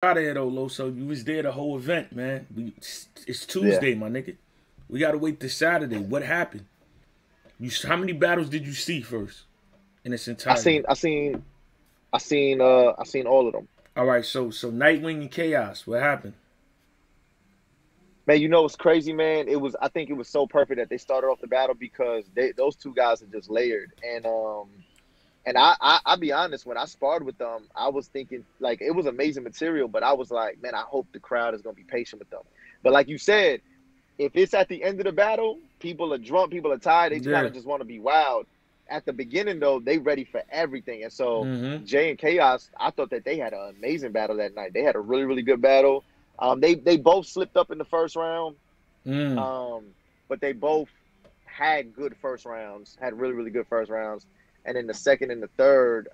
Out of here though, Loso. You was there the whole event, man. It's Yeah, Tuesday, my nigga. We gotta wait till Saturday. What happened? How many battles did you see first in its I entirety? seen, I seen, I seen all of them. All right, so Nightwing and Chaos. What happened? Man, you know what's crazy, man? I think it was so perfect that they started off the battle because those two guys are just layered. And I'll be honest, when I sparred with them, I was thinking like it was amazing material, but I was like, man, I hope the crowd is gonna be patient with them. But like you said, if it's at the end of the battle, people are drunk, people are tired, they kind Yeah. of just want to be wild. At the beginning, though, they ready for everything. And so Mm-hmm. Jay and Chaos, I thought that they had an amazing battle that night. They had a really, really good battle. They both slipped up in the first round, Mm. but they both had good first rounds, had really, really good first rounds. And in the second and the third,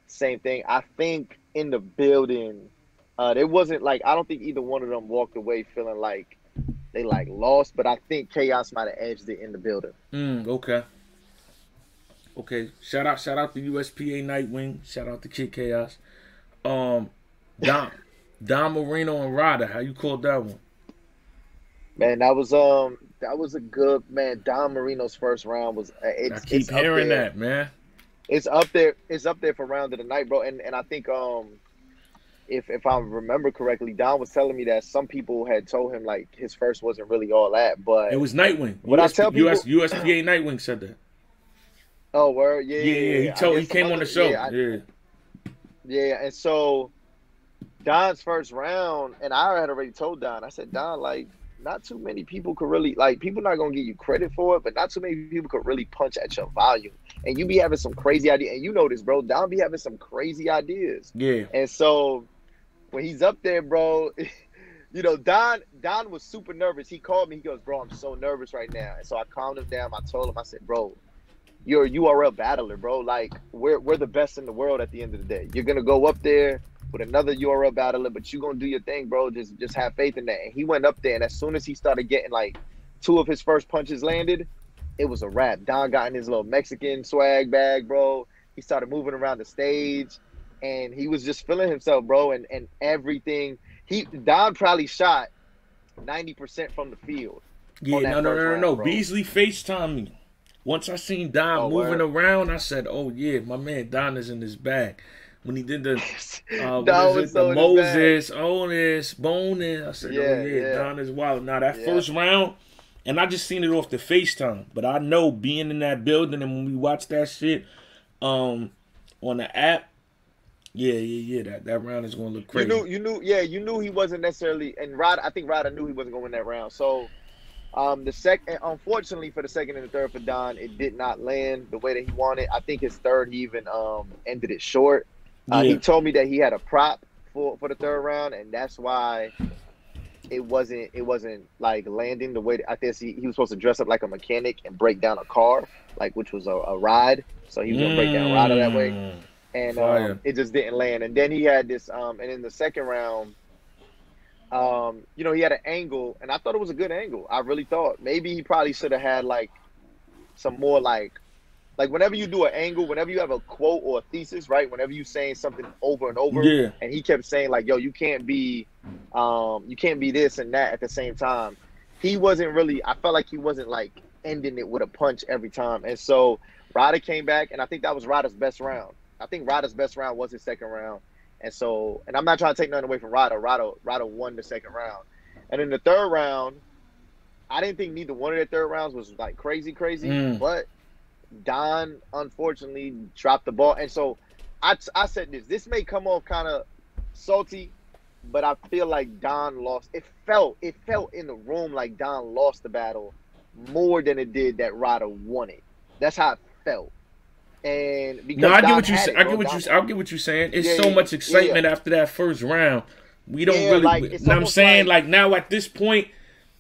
same thing. I think in the building, it wasn't like I don't think either one of them walked away feeling like they like lost, but I think Chaos might have edged it in the building. Okay. Okay. Shout out to USPA Nightwing. Shout out to Kid Chaos. Um, Dom, Dom Marino and Ryder. How you called that one? Man, that was a good man. Don Marino's first round was I it's keep up hearing there. that, man. It's up there for round of the night, bro. And I think if I remember correctly, Don was telling me that some people had told him like his first wasn't really all that. It But was Nightwing. what I tell people, USPA Nightwing said that. oh, word, yeah, Yeah, yeah, yeah. yeah, He yeah. I told. He guess some came on the other, show. Yeah. yeah. And so Don's first round, and I had already told Don, I said, Don, like, not too many people could really, like, people not gonna give you credit for it, but not too many people could really punch at your volume. And you be having some crazy idea, and you know this, bro. Don be having some crazy ideas. Yeah. And so when he's up there, bro, Don was super nervous. He called me, he goes, bro, I'm so nervous right now. And so I calmed him down. I told him, I said, bro, you're a URL battler, bro. Like we're the best in the world at the end of the day. You're gonna go up there with another URL battler, but you're gonna do your thing, bro. Just have faith in that. And he went up there, and as soon as he started getting like two of his first punches landed, it was a wrap. Don got in his little Mexican swag bag, bro. He started moving around the stage, and he was just feeling himself, bro. And everything. Don probably shot 90% from the field Yeah. on No. that No. first No. No. round, No. bro. Beasley FaceTimed me. Once I seen Don Oh, moving word. around, I said, "Oh yeah, my man Don is in his bag." When he did the what Don is was it? The so in his bag. Moses, Otis, Bonus. I said, "Oh Yeah, yeah, yeah, Don is wild." Now that yeah. first round, and I just seen it off the FaceTime, but I know being in that building and when we watched that shit, um, on the app, yeah. That round is gonna look crazy. You knew he wasn't necessarily, and Rod, I think Ryder knew he wasn't going to win that round. So, the second, unfortunately for the second and the third for Don, it did not land the way that he wanted. I think his third, he even ended it short. He Yeah, told me that he had a prop for the third round, and that's why it wasn't like landing the way that, I guess he was supposed to dress up like a mechanic and break down a car, like which was a ride. So he was gonna break down a rider that way, mm, and fire. it just didn't land. And then he had this, and in the second round, he had an angle, and I thought it was a good angle. I really thought maybe he probably should have had like some more like whenever you do an angle, whenever you have a quote or a thesis, right? Whenever you saying something over and over, Yeah, and he kept saying like, "Yo, you can't be this and that at the same time." He wasn't really. I felt like he wasn't like ending it with a punch every time, and so Ryder came back, and I think that was Ryder's best round. I think Ryder's best round was his second round, and I'm not trying to take nothing away from Ryder. Ryder won the second round, and in the third round, I didn't think neither one of their third rounds was like crazy, mm. but Don unfortunately dropped the ball, and so I said this may come off kind of salty, but I feel like Don lost. It felt in the room like Don lost the battle more than it did that Ryder won it. That's how it felt, and No, because I get Don what you had say. it, bro. I get what you're saying. It's Yeah, so much yeah, yeah, excitement after that first round. We don't yeah. really. Like You it's know what I'm almost saying? like Like now at this point,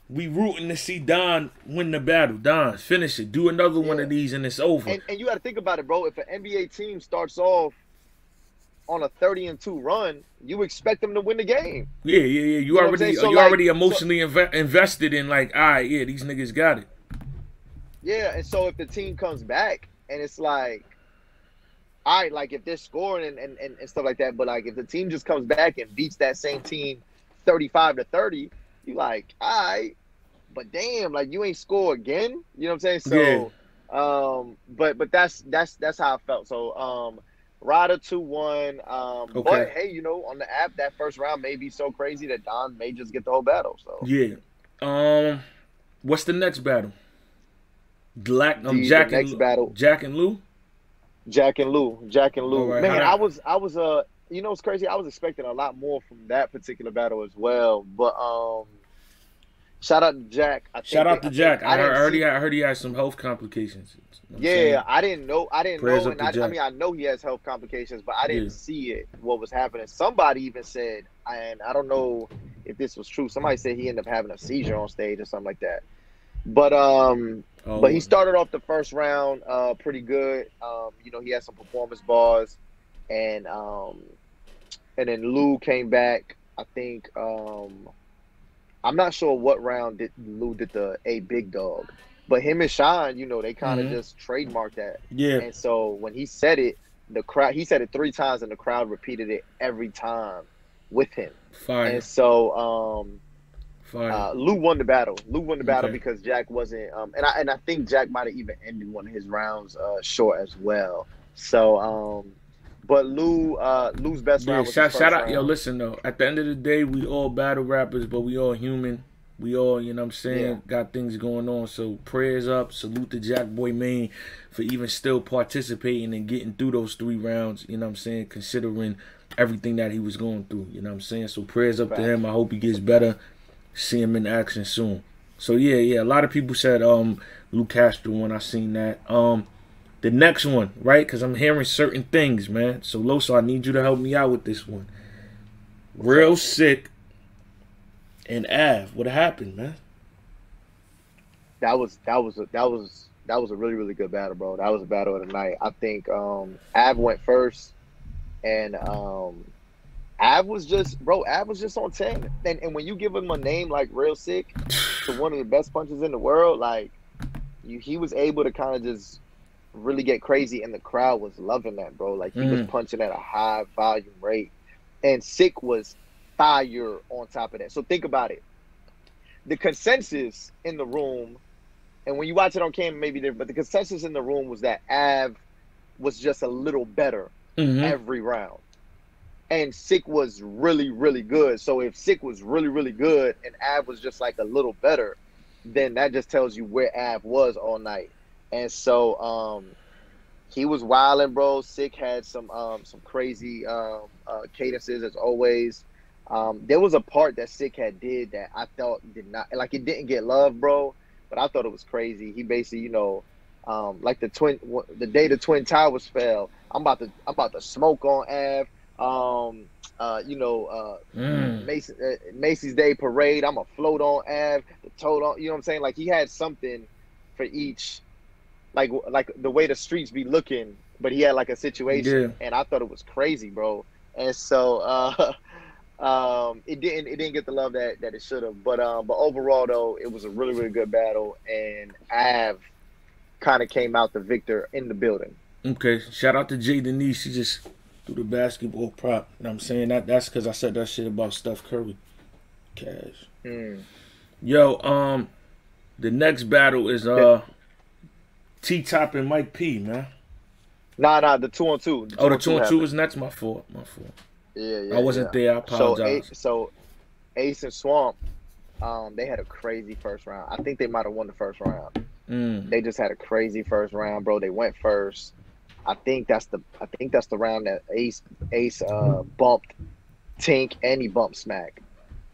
we rooting to see Don win the battle. Don, finish it. Do another one yeah, of these and it's over. and you got to think about it, bro. If an NBA team starts off on a 30-2 run, you expect them to win the game. Yeah. You You know what I'm already saying? So you like, already emotionally invested in like, all right, yeah, these niggas got it. yeah, and so if the team comes back and it's like all right, like if they're scoring and stuff like that, but like if the team just comes back and beats that same team 35-30, you like, all right, but damn, like you ain't score again. You know what I'm saying? Yeah. So, but that's how I felt. So, Ryder 2-1. But Okay. hey, on the app, that first round may be so crazy that Don may just get the whole battle. So Yeah. What's the next battle? the next battle, Jack and Lou. Jack and All Lou. right. How Man, I that? was it's crazy. I was expecting a lot more from that particular battle as well. But shout out to Jack. Shout out to I think Jack. I didn't see. I heard he had some health complications. You know what I'm Yeah, saying? I didn't know. Prayers up And to I Jack. mean, I know he has health complications, but I Yeah. didn't see it. What was happening? Somebody even said, and I don't know if this was true. Somebody said he ended up having a seizure on stage or something like that. But he Oh. started off the first round pretty good. He had some performance bars, and then Lou came back. I think I'm not sure what round did Lou did the a big dog, but him and Sean, they kind of Mhm. just trademarked that. Yeah. And so when he said it, he said it 3 times, and the crowd repeated it every time with him. Fire. And so Fire. Lou won the battle. Lou won the battle Okay. because Jack wasn't. And I think Jack might have even ended one of his rounds short as well. So but Lou's best Yeah. round was his Shout first out. Yo, round. listen though. At the end of the day, we all battle rappers, but we all human. We all, you know what I'm Yeah, saying, got things going on. So prayers up. Salute to Jack Boy Maine for even still participating and getting through those 3 rounds, you know what I'm saying, considering everything that he was going through, you know what I'm saying? So prayers up to him. facts. I hope he That's gets a fact. better. See him in action soon. So yeah, a lot of people said Lou Castro when I seen that. The next one, right? Because I'm hearing certain things, man. So Loso, I need you to help me out with this one. What's Real up? sick and Av. What happened, man? That was a really really good battle, bro. That was a battle of the night. I think Av went first, and Av was just on 10. And when you give him a name like Real Sick to one of the best punchers in the world, like he was able to kind of just really get crazy, and the crowd was loving that, bro. Like he was Mm. punching at a high volume rate, and Sick was fire on top of that. So think about it. The consensus in the room, and when you watch it on camera, maybe different, but the consensus in the room was that Av was just a little better Mm-hmm. every round. And Sick was really, really good. So if Sick was really, really good and Av was just like a little better, then that just tells you where Av was all night. And so he was wilding, bro. Sick had some crazy cadences as always. There was a part that Sick had did that I thought did not, like, it didn't get love, bro. But I thought it was crazy. He basically, like the day the Twin Towers fell, I'm about to smoke on Av. Um, Mm. Macy's Day Parade. I'm a float on Av. The toad on. You know what I'm saying? Like he had something for each, like the way the streets be looking. But he had like a Yeah. situation, and I thought it was crazy, bro. And so it didn't get the love that it should have. But overall though, it was a really really good battle, and Av kind of came out the victor in the building. Okay. Shout out to Jay Denise. She just threw the basketball prop. You know what I'm saying? That's because I said that shit about Steph Curry. Cash. Mm. Yo, the next battle is T Top and Mike P, man. Nah, the 2-on-2. The Oh, two the on two two and two happened. is next. My fault. My fault. Yeah, I yeah, wasn't yeah. there. I So apologize. Ace and Swamp, they had a crazy first round. I think they might have won the first round. Mm. They just had a crazy first round, bro. They went first. I think that's the round that Ace bumped Tink, and he bumped Smack.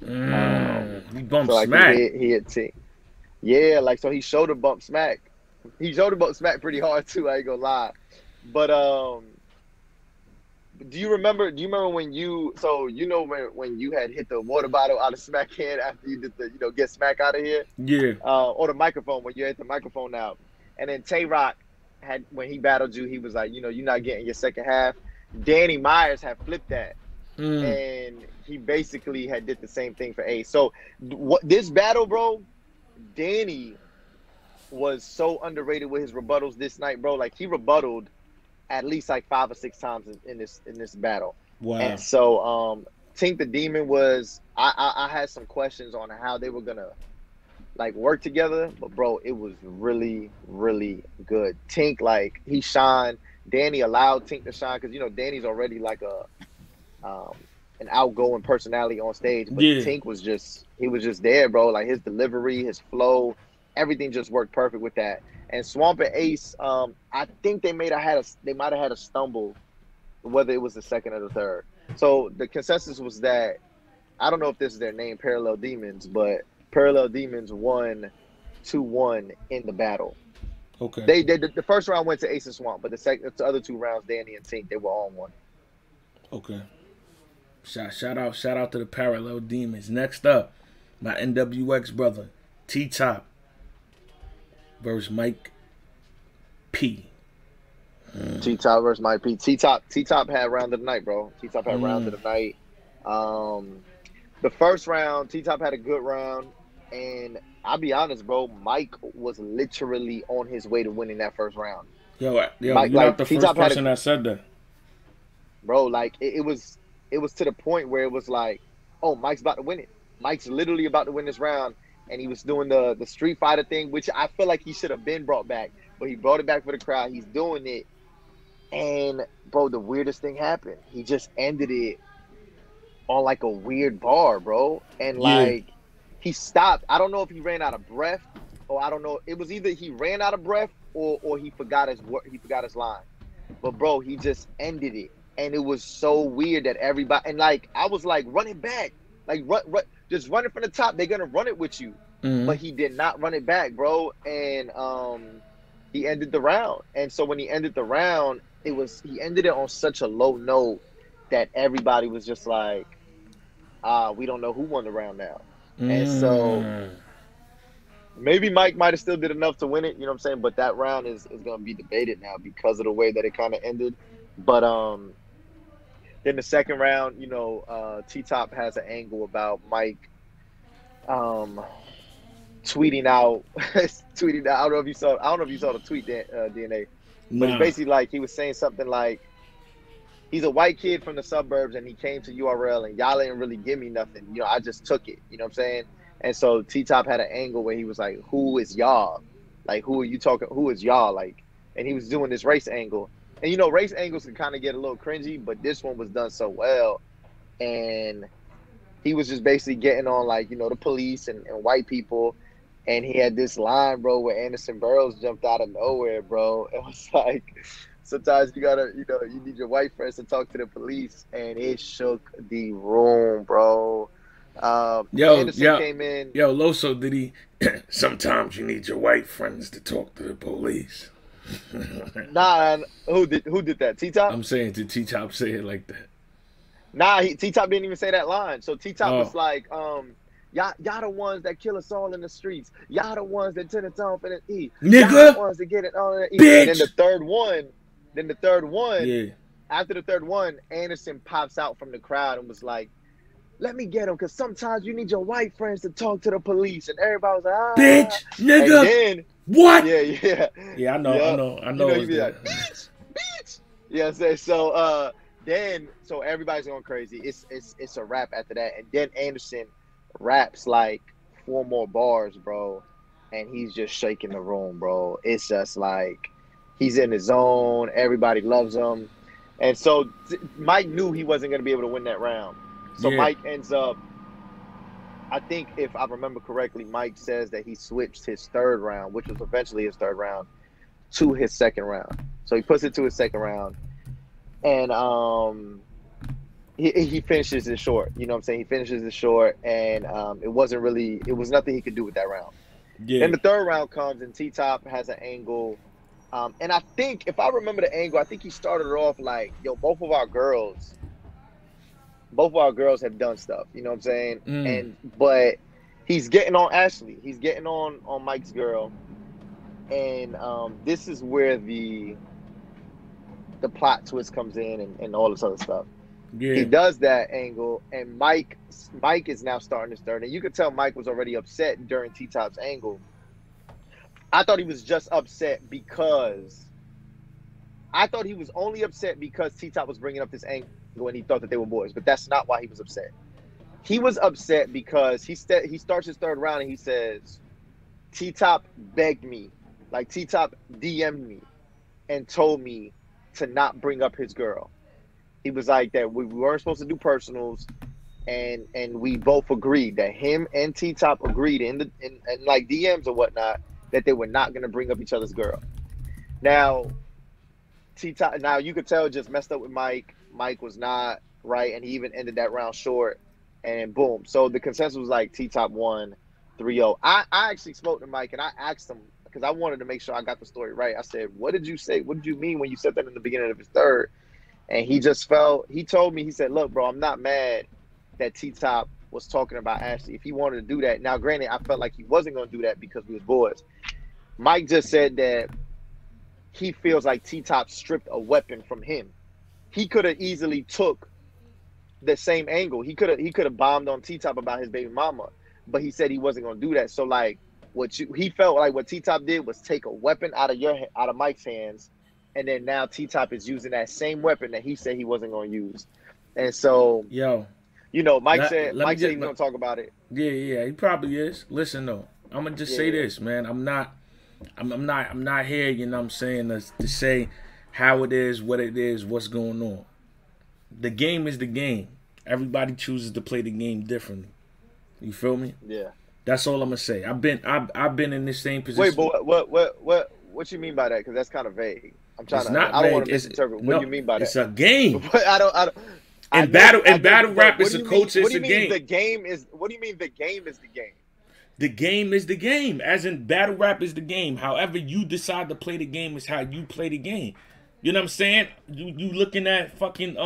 We bumped So like Smack. he hit Tink. Yeah, like so he shoulder bumped Smack. He shoulder bumped Smack pretty hard too. I ain't gonna lie. But do you remember when when you had hit the water bottle out of Smack hand after you did the get Smack out of here, Yeah. or the microphone when you hit the microphone out, and then Tay Rock had when he battled you, he was like, you're not getting your second half. Danny Myers had flipped that, Mm. and he basically had did the same thing for Ace. So what this battle, bro, Danny was so underrated with his rebuttals this night, bro. Like he rebutted at least like 5 or 6 times in this battle. Wow. And so Tink the Demon was I had some questions on how they were gonna like work together, but bro, it was really, really good. Tink, like, he shined. Danny allowed Tink to shine because Danny's already like an outgoing personality on stage, but Yeah. Tink was just there, bro. Like, his delivery, his flow, everything just worked perfect with that. And Swamp and Ace, I think they might have had a stumble, whether it was the second or the third. So the consensus was that, I don't know if this is their name, Parallel Demons, but Parallel Demons won 2-1 in the battle. Okay. The first round went to Ace and Swamp, but the other 2 rounds, Danny and Tink, they were on one. Okay. Shout out to the Parallel Demons. Next up, my NWX brother, T-Top versus Mike P. T-Top versus Mike P. T-Top had round of the night, bro. T-Top had round of the night. The first round, T-Top had a good round, and I'll be honest, bro, Mike was literally on his way to winning that first round. Yo, Mike, you're not the first person that said that. Bro, like, it was to the point where it was like, oh, Mike's about to win it. Mike's literally about to win this round, and he was doing the Street Fighter thing, which I feel like he should have been brought back, but he brought it back for the crowd. He's doing it, and, bro, the weirdest thing happened. He just ended it on like a weird bar, bro. And like, he stopped. I don't know if he ran out of breath, or I don't know. It was either he ran out of breath or he forgot his line. But bro, he just ended it, and it was so weird that everybody, and like, I was like, run it back, like run, just run it from the top. They're gonna run it with you, but he did not run it back, bro. And he ended the round. And so when he ended the round, he ended it on such a low note that everybody was just like, we don't know who won the round now. And so maybe Mike might have still did enough to win it, you know what I'm saying? But that round is going to be debated now because of the way that it kind of ended. But then the second round, T-Top has an angle about Mike tweeting out. I don't know if you saw the tweet, DNA. But it's basically like he was saying something like, he's a white kid from the suburbs, and he came to URL, and y'all didn't really give me nothing. I just took it. You know what I'm saying? And so T-Top had an angle where he was like, who is y'all? Like, who are you talking? Who is y'all? Like, and he was doing this race angle. And, race angles can kind of get a little cringy, but this one was done so well. And he was just basically getting on, like, the police and white people. And he had this line, bro, where Anderson Burroughs jumped out of nowhere, bro. It was like, sometimes you gotta, you need your white friends to talk to the police, and it shook the room, bro. Anderson came in. Yo, Loso, did he? Sometimes you need your white friends to talk to the police. Nah, who did that? T-Top? I'm saying, did T-Top say it like that? Nah, T-Top didn't even say that line. So T-Top was like, y'all the ones that kill us all in the streets. Y'all the ones that turn us off in the E. Nigga, y'all the ones that get it all in the E. Bitch. And then the third one, after the third one, Anderson pops out from the crowd and was like, let me get him, because sometimes you need your white friends to talk to the police. And everybody was like, bitch, nigga. And then, what? Yeah, I know. He'd be like, bitch. Yeah, so so everybody's going crazy. It's a wrap after that. And then Anderson raps like 4 more bars, bro. And he's just shaking the room, bro. It's just like, he's in his zone. Everybody loves him. And so Mike knew he wasn't going to be able to win that round. So Mike ends up, I think if I remember correctly, Mike says that he switched his third round, which was eventually his third round, to his second round. So he puts it to his second round. And he finishes it short. You know what I'm saying? He finishes it short. And it was nothing he could do with that round. Yeah. Then the third round comes, and T-Top has an angle. And I think, if I remember the angle, I think he started it off like, yo, both of our girls have done stuff, you know what I'm saying? But he's getting on Ashley. He's getting on Mike's girl. And this is where the plot twist comes in and all this other stuff. Yeah. He does that angle, and Mike is now starting to stir. And you could tell Mike was already upset during T-Top's angle. I thought he was just upset because I thought he was only upset because T-Top was bringing up this angle and he thought that they were boys, but that's not why he was upset. He was upset because he starts his third round and he says, T-Top begged me, like T-Top DM'd me and told me to not bring up his girl. He was like that we weren't supposed to do personals, and we both agreed that him and T-Top agreed in like DMs or whatnot that they were not going to bring up each other's girl. Now, T-Top, now you could tell it just messed up with Mike. Mike was not right, and he even ended that round short, and boom. So the consensus was like T-Top won 3-0. I actually spoke to Mike, and I asked him, because I wanted to make sure I got the story right. I said, what did you say? What did you mean when you said that in the beginning of his third? And he told me, he said, look, bro, I'm not mad that T-Top was talking about Ashley. If he wanted to do that, now granted, I felt like he wasn't going to do that because we was boys. Mike just said that he feels like T-Top stripped a weapon from him. He could have easily took the same angle. He could have bombed on T-Top about his baby mama, but he said he wasn't going to do that. So like he felt like what T-Top did was take a weapon out of Mike's hands, and then now T-Top is using that same weapon that he said he wasn't going to use. And so, Mike said he was going to talk about it. Yeah, he probably is. Listen though, I'm gonna just say this, man. I'm not here, you know what I'm saying, to say how it is, what it is, what's going on. The game is the game. Everybody chooses to play the game differently. You feel me? Yeah. That's all I'm gonna say. I've been in this same position. Wait, but what you mean by that? Because that's kind of vague. I'm trying to. I don't want to misinterpret. What do you mean by that? It's a game. But I don't. In battle rap, it's a coach. It's a game. The game is. What do you mean the game is the game? The game is the game. As in battle rap is the game. However you decide to play the game is how you play the game. You know what I'm saying? You looking at fucking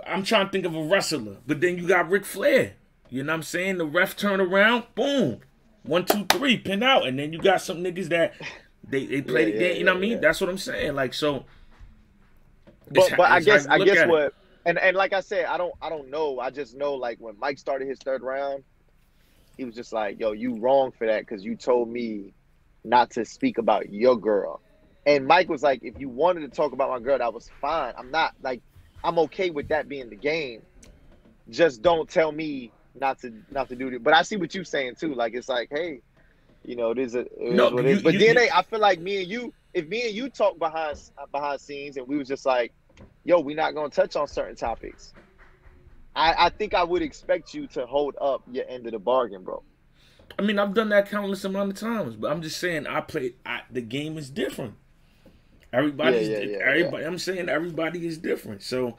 I'm trying to think of a wrestler, but then you got Ric Flair. You know what I'm saying? The ref turn around, boom, 1, 2, 3, pin out, and then you got some niggas that they play the game. You know what I mean? That's what I'm saying. Like so. But I guess what and like I said, I don't know. I just know like when Mike started his third round, he was just like, yo, you wrong for that because you told me not to speak about your girl. And Mike was like, if you wanted to talk about my girl, that was fine. I'm okay with that being the game. Just don't tell me not to do it. But I see what you're saying too. Like it's like, hey, it is what it is. But DNA, I feel like if me and you talk behind scenes and we was just like, yo, we're not gonna touch on certain topics, I think I would expect you to hold up your end of the bargain, bro. I mean, I've done that countless amount of times, but I'm just saying the game is different. Everybody. I'm saying everybody is different. So,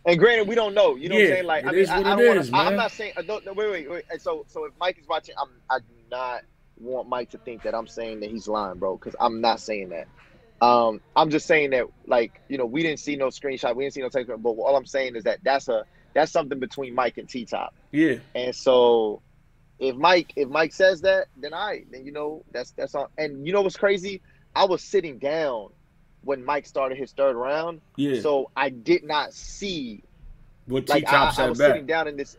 and granted, we don't know. You know what I'm saying? Like, I mean, I'm not saying. No, wait. So if Mike is watching, I do not want Mike to think that I'm saying that he's lying, bro, because I'm not saying that. I'm just saying that, like, we didn't see no screenshot, we didn't see no text, but all I'm saying is that that's something between Mike and T-Top. Yeah. And so if Mike says that, then that's all. And you know what's crazy? I was sitting down when Mike started his third round. Yeah. So I did not see what T-Top said. I was sitting down in this.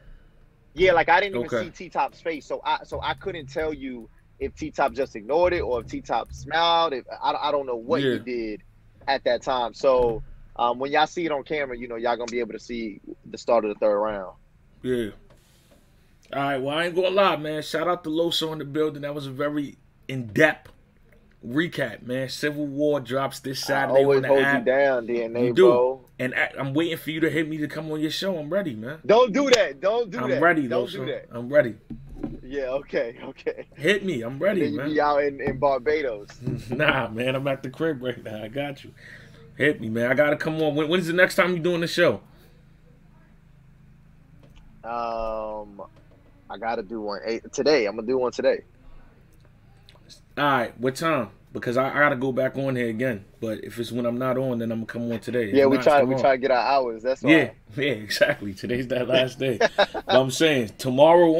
Yeah, like I didn't even see T-Top's face, so I couldn't tell you if T-Top just ignored it or if T-Top smiled. I don't know what he did at that time. So when y'all see it on camera, y'all gonna be able to see the start of the third round. Yeah. All right. Well, I ain't gonna lie, man. Shout out to Loso in the building. That was a very in-depth recap, man. Civil War drops this Saturday. I always on the hold app. you down, DNA, bro. And I'm waiting for you to hit me to come on your show. I'm ready, man. Don't do that. Don't do that. I'm ready, Don't Loso. do that. I'm ready. Yeah, okay. Hit me. I'm ready, then you man. be out in Barbados. Nah, man. I'm at the crib right now. I got you. Hit me, man. I gotta come on. When's the next time you doing the show? I gotta do one today. I'm gonna do one today. All right. What time? Because I gotta go back on here again. But if it's when I'm not on, then I'm gonna come on today. Yeah, we try to get our hours. That's why. Yeah, exactly. Today's that last day. But I'm saying tomorrow on.